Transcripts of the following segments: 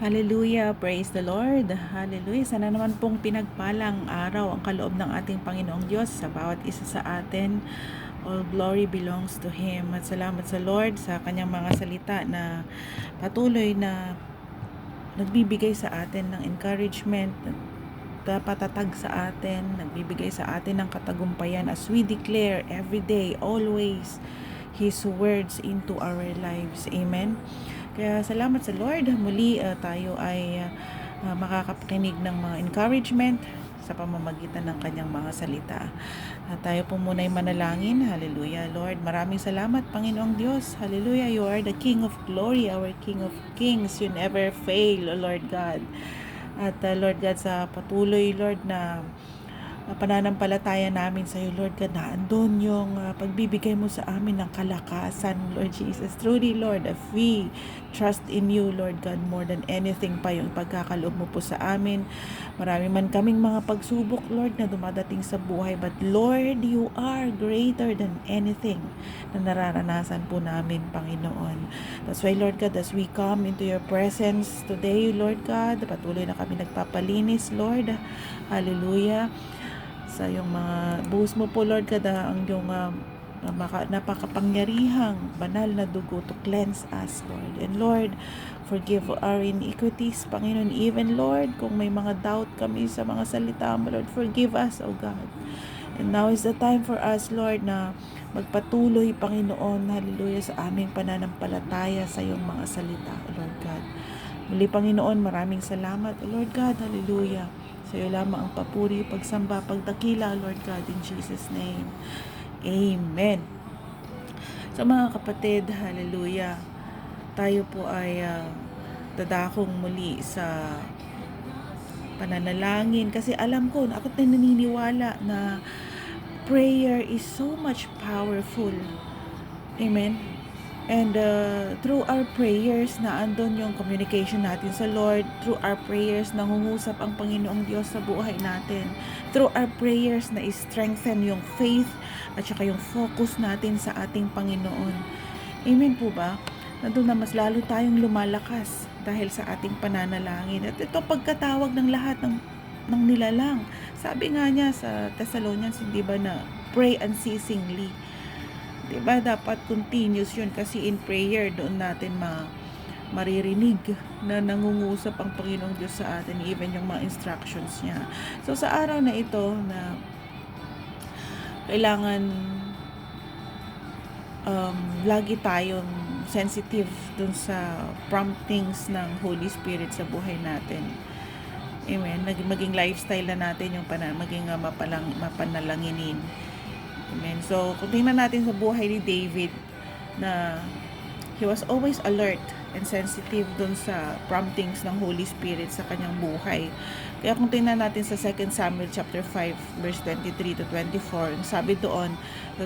Hallelujah, praise the Lord. Hallelujah. Sana naman pong pinagpalang araw ang kaloob ng ating Panginoong Diyos sa bawat isa sa atin. All glory belongs to Him. At salamat sa Lord sa kanyang mga salita na patuloy na nagbibigay sa atin ng encouragement, patatag sa atin, nagbibigay sa atin ng katagumpayan as we declare every day, always, His words into our lives. Amen. Kaya salamat sa Lord. Muli tayo ay makakapakinig ng mga encouragement sa pamamagitan ng kanyang mga salita. Tayo po muna ay manalangin. Hallelujah. Lord, maraming salamat, Panginoong Diyos. Hallelujah. You are the King of glory, our King of kings. You never fail, O Lord God. At Lord God, sa patuloy, Lord, na pananampalataya namin sa iyo, Lord God, na andun yung pagbibigay mo sa amin ng kalakasan, Lord Jesus. Truly, Lord, if we trust in you, Lord God, more than anything pa yung pagkakaloob mo po sa amin. Marami man kaming mga pagsubok, Lord, na dumadating sa buhay, but Lord, you are greater than anything na nararanasan po namin, Panginoon. That's why, Lord God, as we come into your presence today, Lord God, patuloy na kami nagpapalinis, Lord. Hallelujah. Sa yung mga buhos mo po, Lord God, ang yung napakapangyarihang banal na dugo to cleanse us, Lord. And Lord, forgive our iniquities, Panginoon. Even, Lord, kung may mga doubt kami sa mga salita mo, Lord, forgive us, O God. And now is the time for us, Lord, na magpatuloy, Panginoon, hallelujah, sa aming pananampalataya sa iyong mga salita, O Lord God. Muli, Panginoon, maraming salamat, O Lord God, hallelujah. Sa iyo lamang ang papuri, pagsamba, pagdakila, Lord God, in Jesus' name. Amen. So mga kapatid, hallelujah, tayo po ay dadakong muli sa pananalangin kasi alam ko, ako't naniniwala na prayer is so much powerful. Amen. And through our prayers na andon yung communication natin sa Lord, through our prayers nangungusap ang Panginoong Diyos sa buhay natin, through our prayers na strengthen yung faith at saka yung focus natin sa ating Panginoon. Amen po ba? Nandun na mas lalo tayong lumalakas dahil sa ating pananalangin. At ito pagkatawag ng lahat ng nilalang. Sabi nga niya sa Thessalonians, hindi ba, na pray unceasingly. Diba? Dapat continuous yun kasi in prayer doon natin maririnig na nangungusap ang Panginoong Diyos sa atin, even yung mga instructions niya. So sa araw na ito na kailangan lagi tayong sensitive dun sa promptings ng Holy Spirit sa buhay natin. Amen. Maging lifestyle na natin yung maging mapanalanginin. Amen. So, kung tingnan natin sa buhay ni David na he was always alert and sensitive dun sa promptings ng Holy Spirit sa kanyang buhay. Kaya kung tingnan natin sa 2 Samuel chapter 5 verse 23 to 24, sabi doon,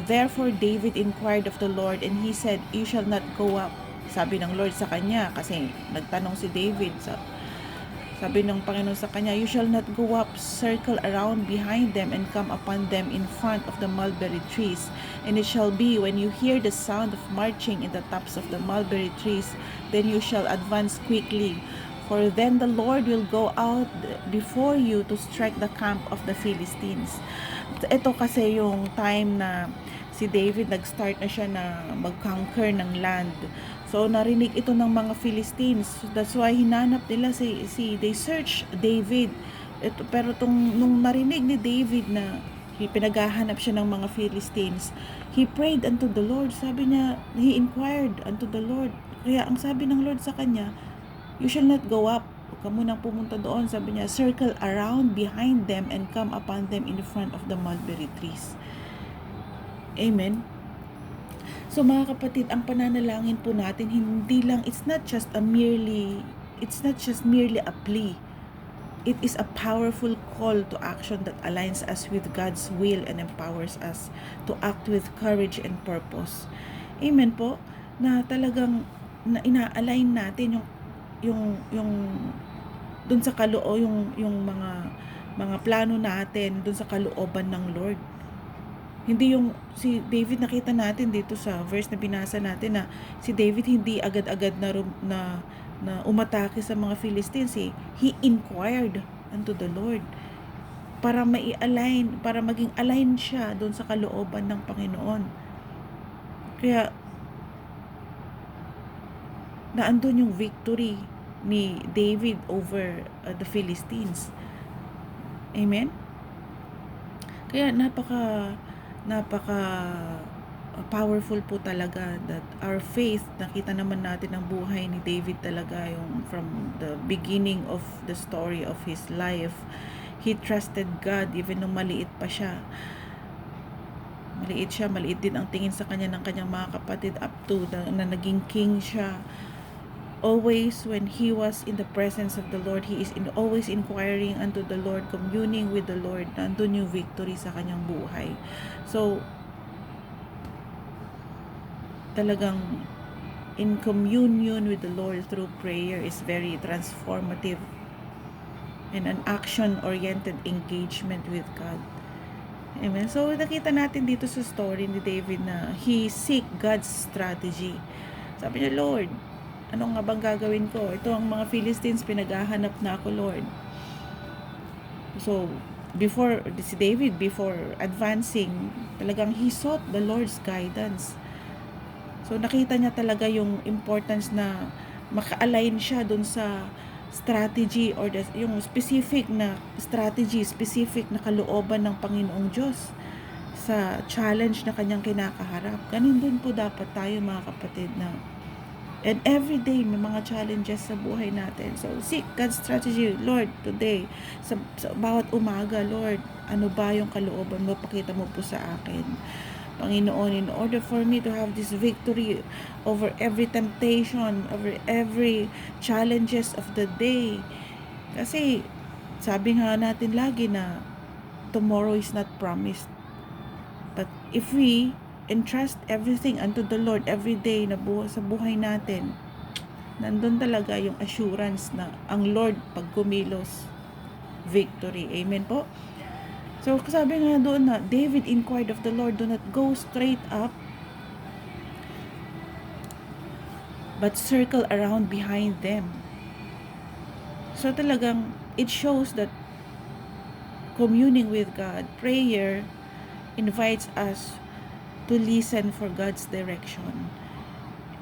"Therefore David inquired of the Lord, and he said, You shall not go up." Sabi ng Lord sa kanya, kasi nagtanong si David, sabi ng Panginoon sa kanya, "You shall not go up, circle around behind them and come upon them in front of the mulberry trees. And it shall be, when you hear the sound of marching in the tops of the mulberry trees, then you shall advance quickly. For then the Lord will go out before you to strike the camp of the Philistines." Ito kasi yung time na si David nag-start na siya na mag-conquer ng land. So narinig ito ng mga Philistines. That's why hinanap nila they search David. Pero nung narinig ni David na pinaghahanap siya ng mga Philistines, he prayed unto the Lord. Sabi niya, he inquired unto the Lord. Kaya ang sabi ng Lord sa kanya, "You shall not go up." Huwag ka munang pumunta doon. Sabi niya, "Circle around behind them and come upon them in front of the mulberry trees." Amen. So mga kapatid, ang pananalangin po natin it's not just merely a plea. It is a powerful call to action that aligns us with God's will and empowers us to act with courage and purpose. Amen po. Na talagang na ina-align natin yung dun sa yung mga plano natin dun sa kalooban ng Lord. Hindi yung si David, nakita natin dito sa verse na binasa natin na si David hindi agad-agad na na umatake sa mga Philistines, he inquired unto the Lord para mai-align, para maging align siya doon sa kalooban ng Panginoon. Kaya naandun yung victory ni David over the Philistines. Amen? Kaya napaka powerful po talaga that our faith, nakita naman natin ang buhay ni David talaga, yung from the beginning of the story of his life, he trusted God even nung maliit pa siya. Maliit din ang tingin sa kanya ng kanyang mga kapatid up to na naging king siya. Always when he was in the presence of the Lord, he is always inquiring unto the Lord, communing with the Lord. Nandun yung victory sa kanyang buhay. So, talagang in communion with the Lord through prayer is very transformative and an action-oriented engagement with God. Amen. So, nakita natin dito sa story ni David na he seek God's strategy. Sabi niya, Lord, ano nga bang gagawin ko? Ito ang mga Philistines, pinaghahanap na ako, Lord. So, si David, before advancing, talagang he sought the Lord's guidance. So, nakita niya talaga yung importance na maka-align siya dun sa strategy or yung specific na strategy, specific na kalooban ng Panginoong Diyos sa challenge na kanyang kinakaharap. Ganun din po dapat tayo, mga kapatid, na and every day may mga challenges sa buhay natin. So, seek God's strategy. Lord, today, sa bawat umaga, Lord, ano ba yung kalooban mo? Pakita mo po sa akin. Panginoon, in order for me to have this victory over every temptation, over every challenges of the day. Kasi, sabi nga natin lagi na tomorrow is not promised. But if we entrust everything unto the Lord every day na sa buhay natin, nandun talaga yung assurance na ang Lord pag kumilos, victory. Amen po? So, sabi nga doon na, David inquired of the Lord, do not go straight up, but circle around behind them. So, talagang, it shows that communing with God, prayer, invites us to listen for God's direction.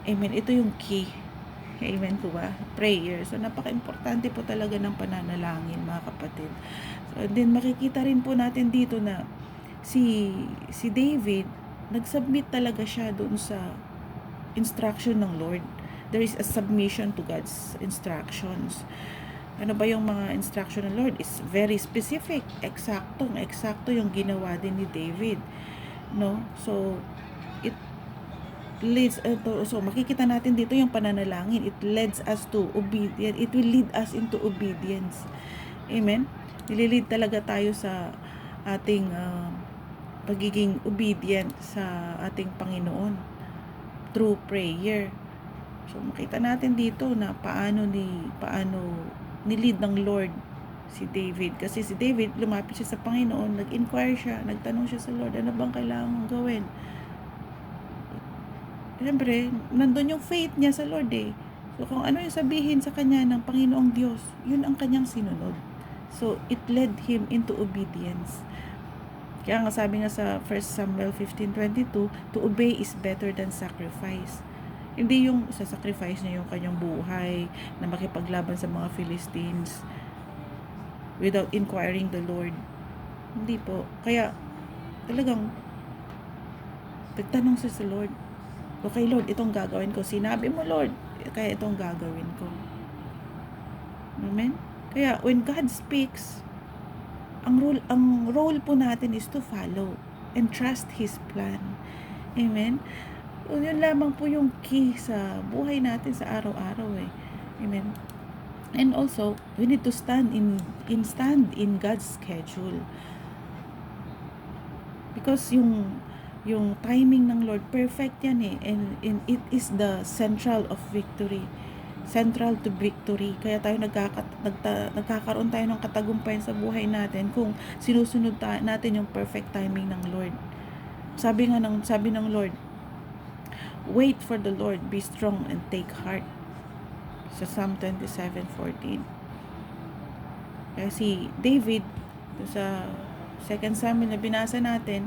Amen. Ito yung key. Amen po ba? Prayer. So, napaka-importante po talaga ng pananalangin, mga kapatid. So, then, makikita rin po natin dito na si David, nag-submit talaga siya doon sa instruction ng Lord. There is a submission to God's instructions. Ano ba yung mga instruction ng Lord? Is very specific. Eksakto yung ginawa din ni David. No? So, it leads so makikita natin dito yung pananalangin. It leads us to obedience. It will lead us into obedience. Amen? Nililid talaga tayo sa ating pagiging obedient sa ating Panginoon through prayer. So makita natin dito na paano nilid ng Lord si David. Kasi si David, lumapit siya sa Panginoon, nag-inquire siya, nagtanong siya sa Lord, ano bang kailangan mong gawin? Siyempre, nandun yung faith niya sa Lord eh. So, kung ano yung sabihin sa kanya ng Panginoong Diyos, yun ang kanyang sinunod. So, it led him into obedience. Kaya nga sabi nga sa 1 Samuel 15:22, to obey is better than sacrifice. Hindi yung sacrifice niya yung kanyang buhay na makipaglaban sa mga Philistines without inquiring the Lord. Hindi po. Kaya, talagang, nagtanong siya sa Lord. Okay, Lord, itong gagawin ko. Sinabi mo, Lord, kaya itong gagawin ko. Amen? Kaya, when God speaks, ang role po natin is to follow and trust His plan. Amen? Yun lamang po yung key sa buhay natin sa araw-araw eh. Amen? And also, we need to stand in God's schedule. Because yung timing ng Lord, perfect yan eh. And it is the central of victory. Central to victory. Kaya tayo nagkakaroon tayo ng katagumpayan sa buhay natin kung sinusunod natin yung perfect timing ng Lord. Sabi ng Lord, wait for the Lord, be strong and take heart. sa Psalm 27:14. Kaya si David, sa 2 Samuel na binasa natin,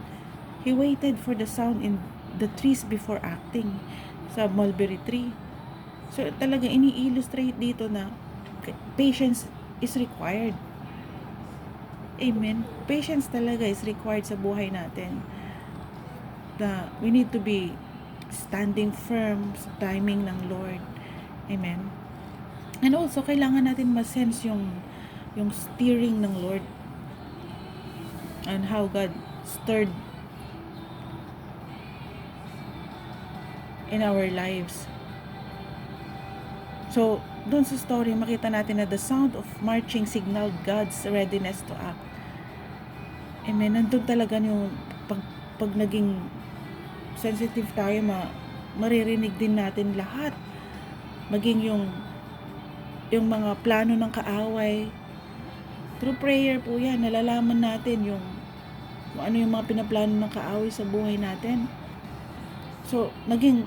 he waited for the sound in the trees before acting sa mulberry tree. So talaga ini-illustrate dito na patience is required. Amen. Patience talaga is required sa buhay natin. Na we need to be standing firm sa timing ng Lord. Amen. And also, kailangan natin ma-sense yung steering ng Lord and how God stirred in our lives. So, doon sa story, makita natin na the sound of marching signaled God's readiness to act. Amen. Nandun talaga yung pag naging sensitive tayo, maririnig din natin lahat. Maging yung mga plano ng kaaway. Through prayer po yan, nalalaman natin kung ano yung mga pinaplano ng kaaway sa buhay natin. So, naging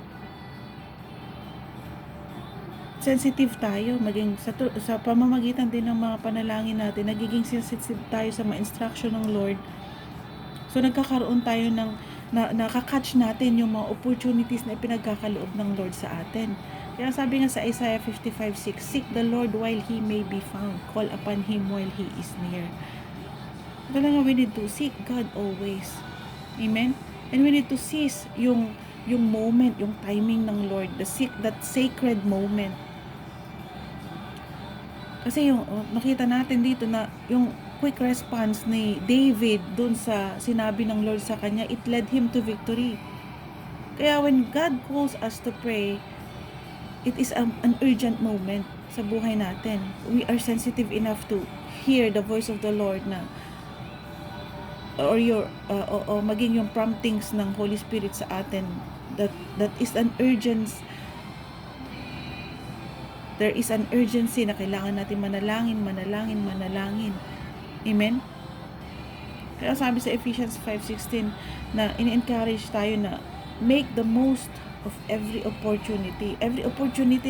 sensitive tayo, maging sa pamamagitan din ng mga panalangin natin, nagiging sensitive tayo sa mga instruction ng Lord. So, nagkakaroon tayo ng, nakakatch natin yung mga opportunities na ipinagkakaloob ng Lord sa atin. Kaya sabi nga sa Isaiah 55:6, seek the Lord while He may be found. Call upon Him while He is near. Talaga we need to seek God always. Amen? And we need to seize yung moment, yung timing ng Lord, that sacred moment. Kasi yung nakita natin dito na yung quick response ni David dun sa sinabi ng Lord sa kanya, it led him to victory. Kaya when God calls us to pray, it is an urgent moment sa buhay natin. We are sensitive enough to hear the voice of the Lord na or maging yung promptings ng Holy Spirit sa atin, that is an urgency. There is an urgency na kailangan natin manalangin. Amen? Kaya sabi sa Ephesians 5:16 na ini-encourage tayo na make the most of every opportunity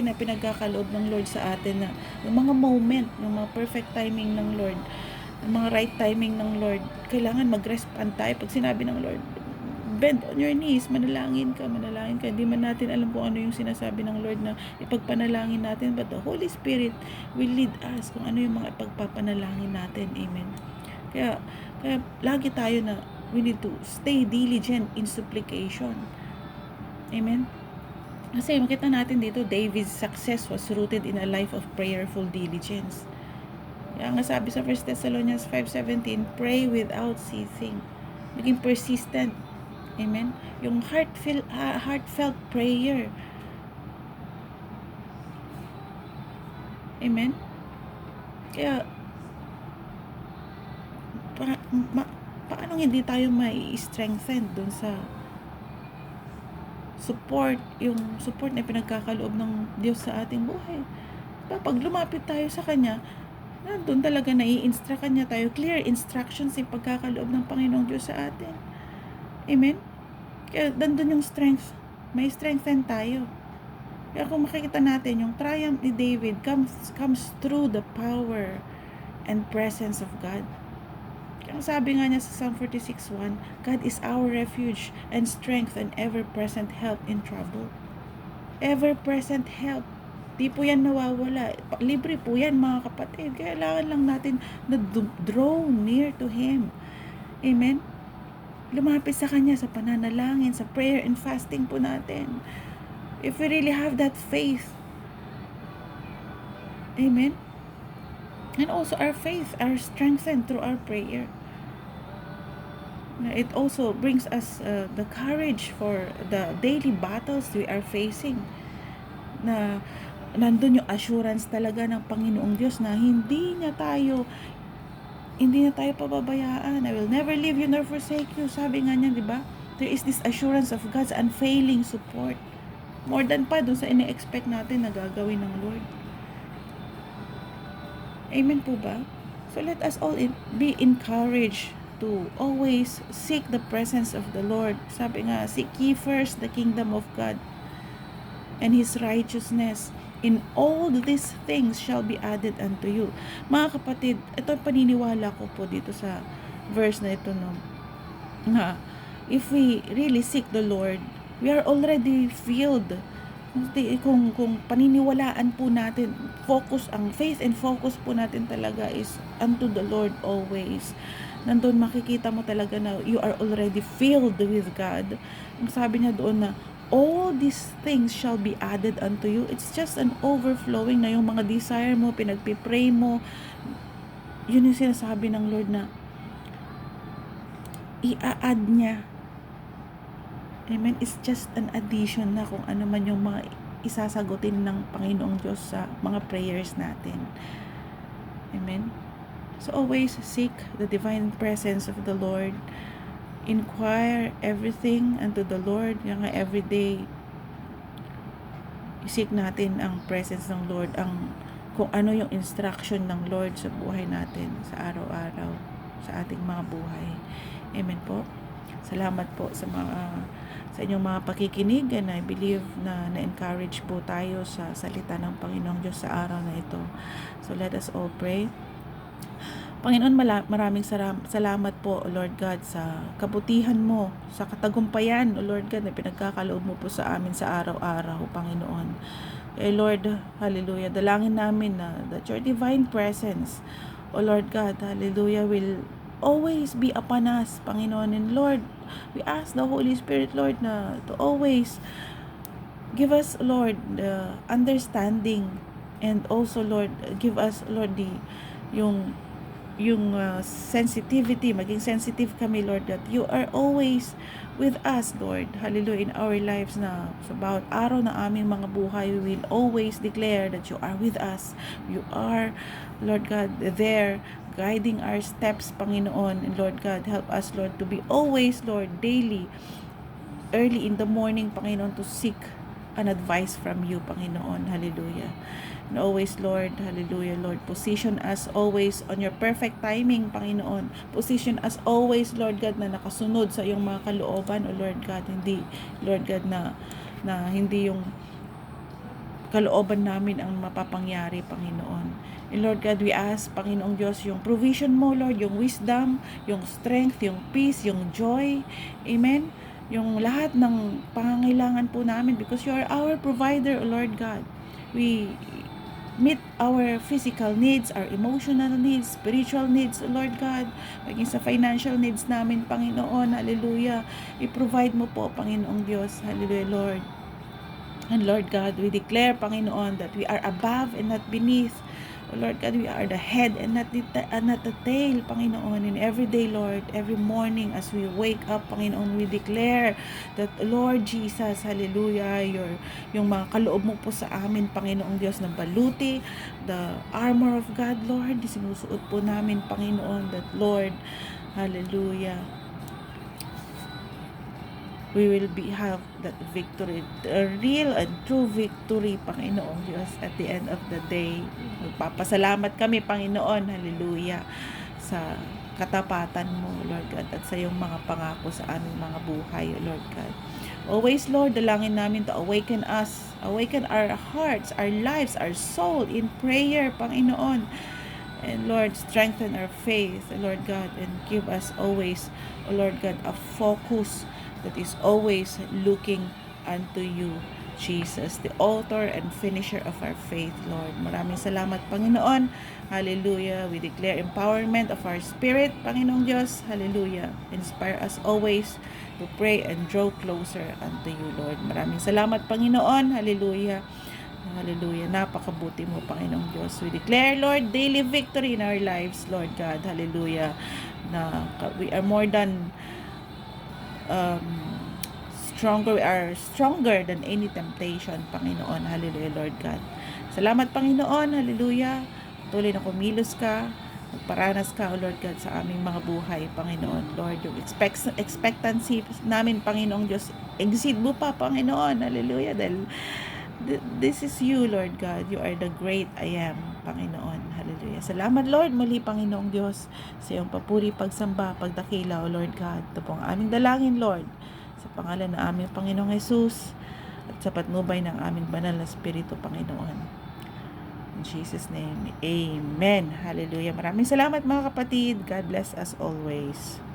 na pinagkakaloob ng Lord sa atin, na yung mga moment, yung mga perfect timing ng Lord, yung mga right timing ng Lord, kailangan mag-respond tayo. Pag sinabi ng Lord, bend on your knees, manalangin ka. Hindi man natin alam kung ano yung sinasabi ng Lord na ipagpanalangin natin, but the Holy Spirit will lead us kung ano yung mga ipagpapanalangin natin. Amen. Kaya lagi tayo na we need to stay diligent in supplication. Amen. Kasi makita natin dito, David's success was rooted in a life of prayerful diligence. Kaya nga sabi sa 1 Thessalonians 5:17, pray without ceasing. Maging persistent. Amen. Yung heartfelt prayer. Amen. Kaya paano hindi tayo mai-strengthen dun sa yung support na pinagkakaloob ng Diyos sa ating buhay. Pag lumapit tayo sa Kanya, nandun talaga nai-instruct Kanya tayo, clear instructions yung pagkakaloob ng Panginoong Diyos sa atin. Amen? Kaya nandun yung strength, may strengthen tayo. Kaya kung makikita natin, yung triumph ni David comes through the power and presence of God. Kaya sabi nga niya sa Psalm 46:1, God is our refuge and strength and ever-present help in trouble. Ever-present help. Di po yan nawawala. Libre po yan, mga kapatid. Kailangan lang natin na draw near to Him. Amen? Lumapit sa Kanya sa pananalangin, sa prayer and fasting po natin. If we really have that faith. Amen? And also our faith are strengthened through our prayer. It also brings us the courage for the daily battles we are facing. Na nandun yung assurance talaga ng Panginoong Diyos na hindi niya tayo pababayaan. I will never leave you nor forsake you. Sabi nga niya, di ba? There is this assurance of God's unfailing support. More than pa doon sa ine-expect natin na gagawin ng Lord. Amen po ba? So let us all be encouraged to always seek the presence of the Lord. Sabi nga, seek ye first the kingdom of God and His righteousness, In all these things shall be added unto you. Mga kapatid, ito paniniwala ko po dito sa verse na ito, no, na if we really seek the Lord, we are already filled. Kung paniniwalaan po natin, ang faith and focus po natin talaga is unto the Lord always. Nandun makikita mo talaga na you are already filled with God. Ang sabi niya doon na all these things shall be added unto you. It's just an overflowing na yung mga desire mo, pinagpipray mo. Yun yung sinasabi ng Lord na i-add niya. Amen. It's just an addition na kung ano man yung mga isasagutin ng Panginoong Diyos sa mga prayers natin. Amen. So always seek the divine presence of the Lord. Inquire everything unto the Lord. Yung nga everyday, seek natin ang presence ng Lord, kung ano yung instruction ng Lord sa buhay natin, sa araw-araw, sa ating mga buhay. Amen po. Salamat po sa inyong mga pakikinig, and I believe na na-encourage po tayo sa salita ng Panginoong Diyos sa araw na ito. So let us all pray. Panginoon, maraming salamat po, O Lord God, sa kabutihan mo, sa katagumpayan, O Lord God, na pinagkakaloob mo po sa amin sa araw-araw, Panginoon. Lord, hallelujah, dalangin namin na that your divine presence, O Lord God, hallelujah, will always be upon us, Panginoon. And Lord, we ask the Holy Spirit, Lord, na to always give us, Lord, the understanding, and also, Lord, give us, Lord, yung sensitivity, maging sensitive kami, Lord, that you are always with us, Lord, hallelujah, in our lives, na sa bawat araw na aming mga buhay, we will always declare that you are with us. You are, Lord God, there, guiding our steps, Panginoon. And Lord God, help us, Lord, to be always, Lord, daily, early in the morning, Panginoon, to seek an advice from you, Panginoon. Hallelujah. And always, Lord, hallelujah, Lord, position us always on your perfect timing, Panginoon. Position us always, Lord God, na nakasunod sa iyong mga kalooban, O Lord God. Hindi, Lord God, na hindi yung kalooban namin ang mapapangyari, Panginoon. And Lord God, we ask, Panginoong Diyos, yung provision mo, Lord, yung wisdom, yung strength, yung peace, yung joy. Amen? Yung lahat ng pangangailangan po namin, because you are our provider, O Lord God. We meet our physical needs, our emotional needs, spiritual needs, O Lord God, maging sa financial needs namin, Panginoon, hallelujah. I-provide mo po, Panginoong Diyos, hallelujah, Lord. And Lord God, we declare, Panginoon, that we are above and not beneath. O Lord God, we are the head and not the tail, Panginoon. And every day, Lord, every morning as we wake up, Panginoon, we declare that, Lord Jesus, hallelujah, yung mga kaloob mo po sa amin, Panginoong Diyos, na baluti, the armor of God, Lord, sinusuot po namin, Panginoon, that, Lord, hallelujah, we will have that victory, a real and true victory, Panginoon Diyos, at the end of the day. Magpapasalamat kami, Panginoon, hallelujah, sa katapatan mo, Lord God, at sa iyong mga pangako sa aming mga buhay, Lord God. Always, Lord, dalangin namin to awaken us, awaken our hearts, our lives, our soul in prayer, Panginoon. And Lord, strengthen our faith, Lord God, and give us always, Lord God, a focus that is always looking unto you, Jesus, the author and finisher of our faith, Lord. Maraming salamat, Panginoon. Hallelujah. We declare empowerment of our spirit, Panginoong Diyos. Hallelujah. Inspire us always to pray and draw closer unto you, Lord. Maraming salamat, Panginoon. Hallelujah. Hallelujah. Napakabuti mo, Panginoong Diyos. We declare, Lord, daily victory in our lives, Lord God. Hallelujah. Na we are more than stronger. We are stronger than any temptation, Panginoon. Hallelujah, Lord God. Salamat, Panginoon. Hallelujah. Tuloy na kumilos ka, magparanas ka, O Lord God, sa aming mga buhay, Panginoon. Lord, yung expectancy namin, Panginoong Diyos, exceed mo pa, Panginoon. Hallelujah. Dahil this is you, Lord God. You are the great I am, Panginoon. Hallelujah. Salamat, Lord, muli, Panginoong Diyos, sa iyong papuri, pagsamba, pagdakila, O Lord God. Ito po ang aming dalangin, Lord, sa pangalan ng aming Panginoong Jesus. at sa patnubay ng aming banal na Espiritu, Panginoon. In Jesus' name, Amen. Hallelujah. Maraming salamat mga kapatid. God bless us always.